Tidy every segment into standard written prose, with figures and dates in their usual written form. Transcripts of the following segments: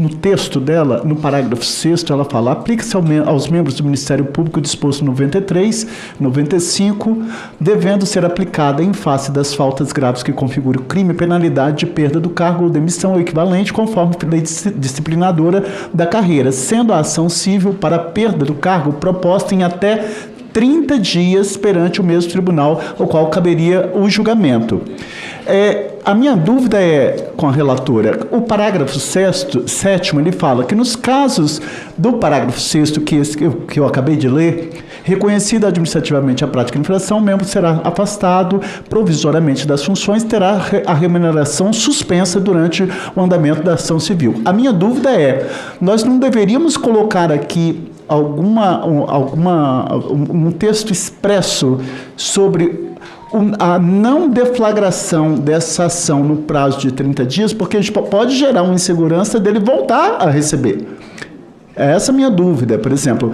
no texto dela, no parágrafo 6º, ela fala: aplica-se aos membros do Ministério Público disposto 93, 95, devendo ser aplicada em face das faltas graves que configuram o crime, penalidade de perda do cargo ou demissão ou equivalente, conforme a lei disciplinadora da carreira, sendo a ação civil para a perda do cargo proposta em até 30 dias perante o mesmo tribunal ao qual caberia o julgamento. A minha dúvida é com a relatora. O parágrafo 7º, ele fala que nos casos do parágrafo 6º que eu acabei de ler, reconhecida administrativamente a prática de infração, o membro será afastado provisoriamente das funções, terá a remuneração suspensa durante o andamento da ação civil. A minha dúvida é, nós não deveríamos colocar aqui um texto expresso sobre a não deflagração dessa ação no prazo de 30 dias, porque a gente pode gerar uma insegurança dele voltar a receber. Essa é a minha dúvida, por exemplo.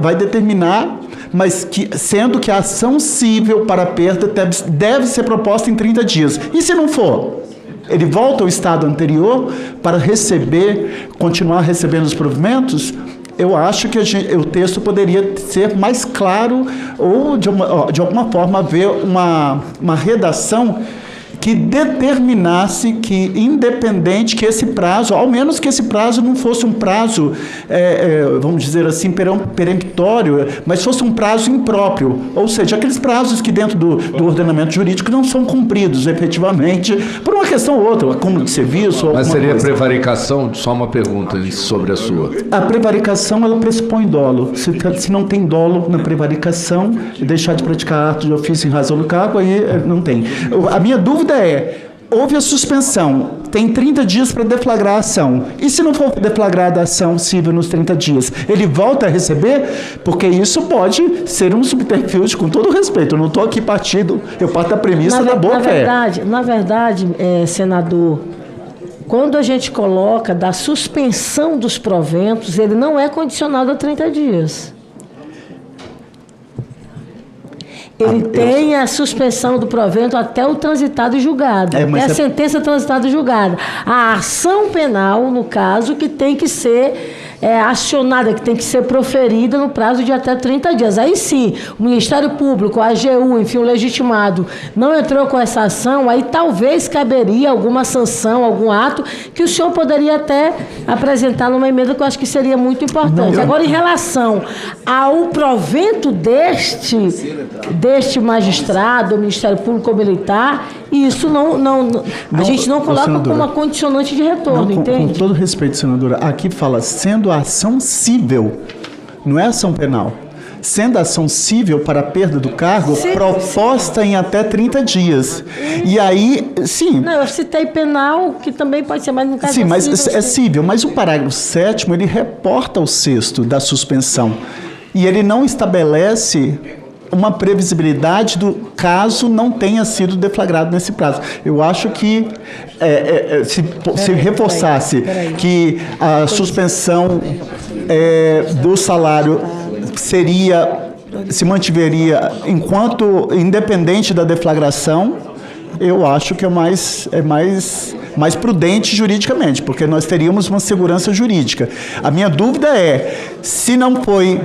Vai determinar, mas sendo que a ação civil para a perda deve ser proposta em 30 dias. E se não for? Ele volta ao estado anterior para continuar recebendo os provimentos? Eu acho que o texto poderia ser mais claro ou, de alguma forma, haver uma redação que determinasse que, independente que esse prazo, ao menos que esse prazo não fosse um prazo, vamos dizer assim, peremptório, mas fosse um prazo impróprio, ou seja, aqueles prazos que dentro do ordenamento jurídico não são cumpridos efetivamente, por uma questão ou outra, acúmulo de serviço. Mas seria prevaricação? Só uma pergunta sobre a sua. A prevaricação, ela pressupõe dolo. Se não tem dolo na prevaricação, deixar de praticar ato de ofício em razão do cargo, aí não tem. A minha dúvida houve a suspensão, tem 30 dias para deflagrar a ação. E se não for deflagrada a ação civil nos 30 dias, ele volta a receber? Porque isso pode ser um subterfúgio, com todo respeito. Eu não estou aqui eu parto da premissa da boa fé. Na verdade, senador, quando a gente coloca da suspensão dos proventos, ele não é condicionado a 30 dias. Ele tem a suspensão do provento até o transitado e julgado. É a sentença transitada e julgada. A ação penal, no caso, que tem que ser acionada, que tem que ser proferida no prazo de até 30 dias. Aí sim, o Ministério Público, a AGU, enfim, o legitimado, não entrou com essa ação, aí talvez caberia alguma sanção, algum ato, que o senhor poderia até apresentar numa emenda, que eu acho que seria muito importante. Agora, em relação ao provento deste magistrado, do Ministério Público ou militar, isso a gente não coloca senadora, como uma condicionante de retorno, entende? Com todo respeito, senadora, aqui fala sendo a ação cível, não é ação penal. Sendo a ação cível para a perda do cargo, proposta em até 30 dias. E aí, sim... Não, eu citei penal, que também pode ser, mas no caso... Sim, mas é cível, mas o parágrafo 7º, ele reporta o 6º da suspensão. E ele não estabelece uma previsibilidade do caso não tenha sido deflagrado nesse prazo. Eu acho que se reforçasse que a suspensão do salário se mantiveria independente da deflagração, eu acho que é mais prudente juridicamente, porque nós teríamos uma segurança jurídica. A minha dúvida é, se não foi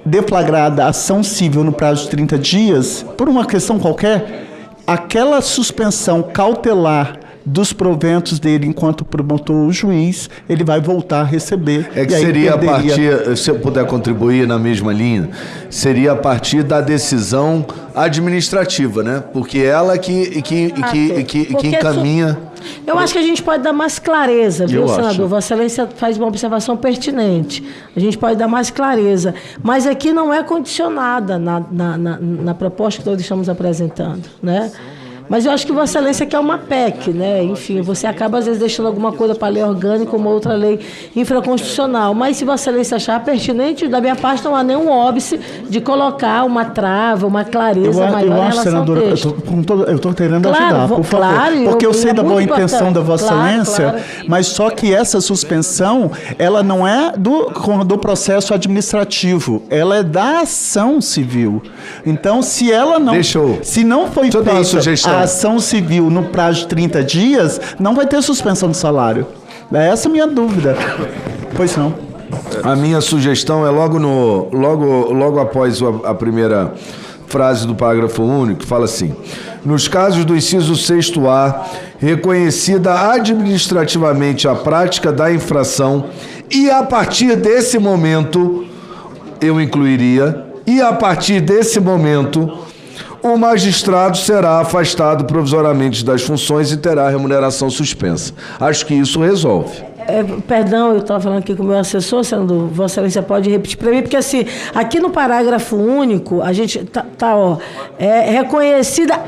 deflagrada a ação civil no prazo de 30 dias, por uma questão qualquer, aquela suspensão cautelar dos proventos dele enquanto promotor ou juiz, ele vai voltar a receber. Que seria a partir, se eu puder contribuir na mesma linha, seria a partir da decisão administrativa, né? Porque ela que encaminha... Eu acho que a gente pode dar mais clareza, viu, senador? Vossa Excelência faz uma observação pertinente. A gente pode dar mais clareza. Mas aqui não é condicionada na proposta que nós estamos apresentando, né? Mas eu acho que Vossa Excelência quer uma PEC, né? Enfim, você acaba, às vezes, deixando alguma coisa para a lei orgânica, uma outra lei infraconstitucional. Mas, se Vossa Excelência achar pertinente, da minha parte não há nenhum óbice de colocar uma trava, uma clareza maior em relação senadora, ao texto. Eu estou querendo ajudar, por favor. Claro, porque eu sei da boa intenção da Vossa Excelência, mas só que essa suspensão, ela não é do processo administrativo, ela é da ação civil. Então, se não foi feita a ação civil no prazo de 30 dias, não vai ter suspensão de salário. É essa a minha dúvida. Pois não. A minha sugestão é logo após a primeira frase do parágrafo único, fala assim: nos casos do inciso 6º-A, reconhecida administrativamente a prática da infração, e a partir desse momento, eu incluiria, e a partir desse momento, o magistrado será afastado provisoriamente das funções e terá a remuneração suspensa. Acho que isso resolve. Perdão, eu estava falando aqui com o meu assessor, senador, Vossa Excelência pode repetir para mim, porque assim, aqui no parágrafo único, a gente reconhecida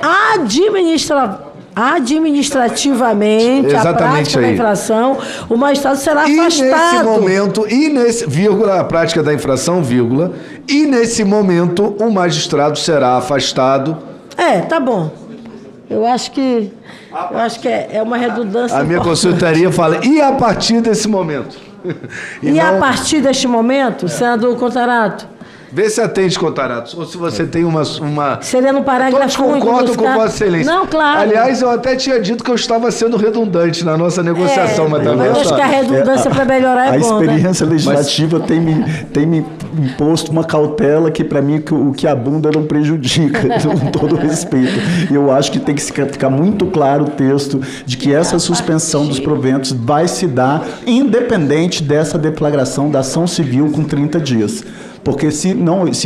administrativamente a prática da infração, o magistrado será afastado. Vírgula, a prática da infração, vírgula, e nesse momento o magistrado será afastado. Tá bom. Eu acho que é uma redundância. A minha consultoria fala, e a partir desse momento? A partir deste momento, senador Contarato? Vê se atende, Contarato, ou se você tem uma... Seria no parágrafo único. Concordo com Vossa Excelência. Não, claro. Aliás, eu até tinha dito que eu estava sendo redundante na nossa negociação, mas também... Eu acho que a redundância para melhorar é bom, A experiência legislativa tem me imposto uma cautela que, para mim, o que abunda não prejudica, com todo respeito. Eu acho que tem que ficar muito claro o texto de que essa suspensão dos proventos vai se dar independente dessa deflagração da ação civil com 30 dias. Porque se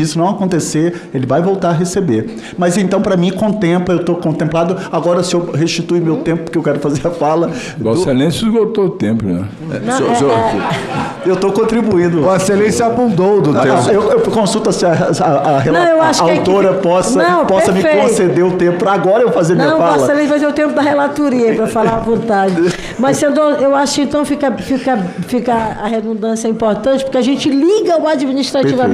isso não acontecer, ele vai voltar a receber. Mas então, para mim, eu estou contemplado. Agora, se eu restituir meu tempo, porque eu quero fazer a fala... Vossa Excelência esgotou o tempo, né? Eu estou contribuindo. Vossa Excelência abundou do tempo. Eu consulto se a autora possa me conceder o tempo para agora eu fazer minha fala. Não, Vossa Excelência vai ter o tempo da relatoria para falar à vontade. Mas, senador, eu acho que então fica a redundância importante, porque a gente liga o administrativamente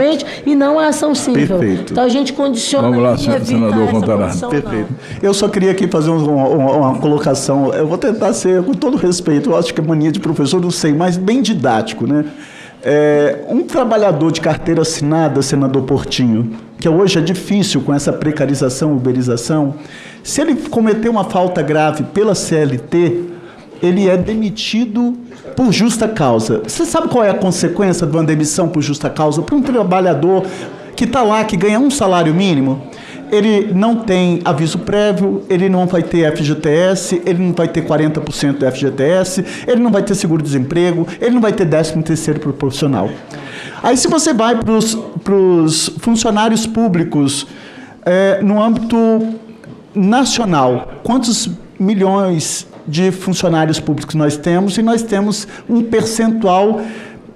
e não a ação civil. Perfeito. Então a gente condiciona. Vamos lá, senador Contarato. Perfeito. Eu só queria aqui fazer uma colocação. Eu vou tentar ser, com todo respeito, eu acho que é mania de professor, não sei, mas bem didático, né? Um trabalhador de carteira assinada, senador Portinho, que hoje é difícil com essa precarização, uberização, se ele cometer uma falta grave pela CLT, ele é demitido por justa causa. Você sabe qual é a consequência de uma demissão por justa causa? Para um trabalhador que está lá, que ganha um salário mínimo, ele não tem aviso prévio, ele não vai ter FGTS, ele não vai ter 40% do FGTS, ele não vai ter seguro-desemprego, ele não vai ter 13º proporcional. Aí, se você vai para os funcionários públicos no âmbito nacional, quantos milhões de funcionários públicos nós temos? E nós temos um percentual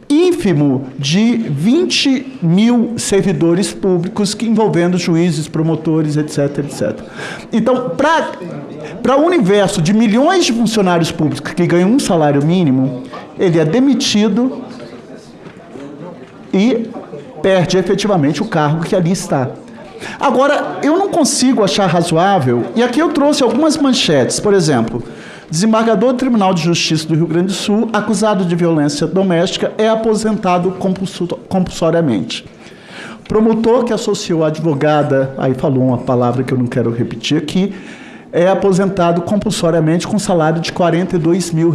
ínfimo de 20 mil servidores públicos, envolvendo juízes, promotores, etc, etc. Então, para o universo de milhões de funcionários públicos que ganham um salário mínimo, ele é demitido e perde efetivamente o cargo que ali está. Agora, eu não consigo achar razoável, e aqui eu trouxe algumas manchetes, por exemplo: desembargador do Tribunal de Justiça do Rio Grande do Sul, acusado de violência doméstica, é aposentado compulsoriamente. Promotor que associou a advogada, aí falou uma palavra que eu não quero repetir aqui, é aposentado compulsoriamente com salário de R$42 mil.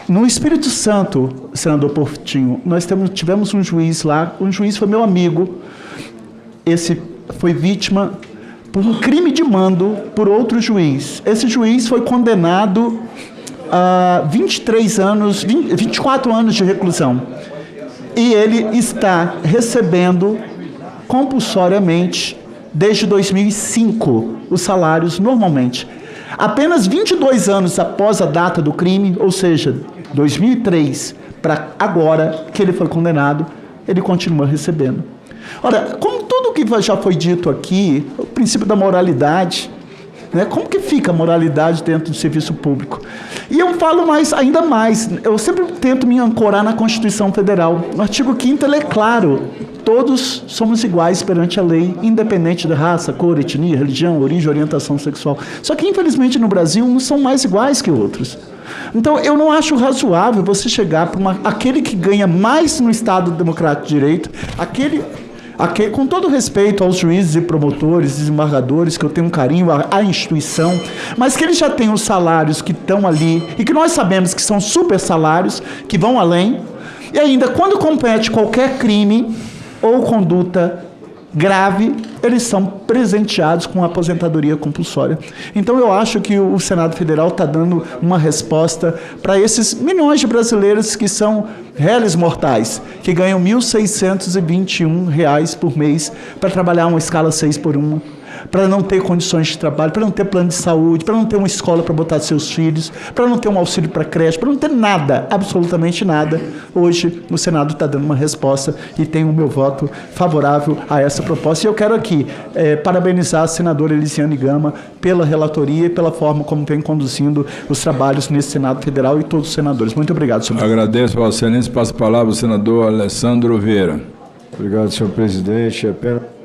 No Espírito Santo, senador Portinho, nós tivemos um juiz lá, um juiz foi meu amigo, esse foi vítima por um crime de mando por outro juiz. Esse juiz foi condenado a 24 anos de reclusão. E ele está recebendo compulsoriamente, desde 2005, os salários normalmente. Apenas 22 anos após a data do crime, ou seja, 2003 para agora que ele foi condenado, ele continua recebendo. Ora, como tudo que já foi dito aqui, o princípio da moralidade, né? Como que fica a moralidade dentro do serviço público? E eu falo ainda mais, eu sempre tento me ancorar na Constituição Federal. No artigo 5º ele é claro: todos somos iguais perante a lei, independente da raça, cor, etnia, religião, origem, orientação sexual. Só que, infelizmente, no Brasil, uns são mais iguais que outros. Então, eu não acho razoável você chegar para aquele que ganha mais no Estado Democrático de Direito, com todo respeito aos juízes e promotores, desembargadores, que eu tenho um carinho à instituição, mas que eles já têm os salários que estão ali, e que nós sabemos que são super salários, que vão além, e ainda, quando compete qualquer crime ou conduta grave, eles são presenteados com aposentadoria compulsória. Então eu acho que o Senado Federal está dando uma resposta para esses milhões de brasileiros que são réis mortais, que ganham R$ 1.621 por mês para trabalhar uma escala 6x1, para não ter condições de trabalho, para não ter plano de saúde, para não ter uma escola para botar seus filhos, para não ter um auxílio para creche, para não ter nada, absolutamente nada. Hoje o Senado está dando uma resposta e tem o meu voto favorável a essa proposta. E eu quero aqui parabenizar a senadora Elisiane Gama pela relatoria e pela forma como vem conduzindo os trabalhos nesse Senado Federal e todos os senadores. Muito obrigado, senhor presidente. Agradeço, Vossa Excelência. Passa a palavra ao senador Alessandro Vieira. Obrigado, senhor presidente. É pena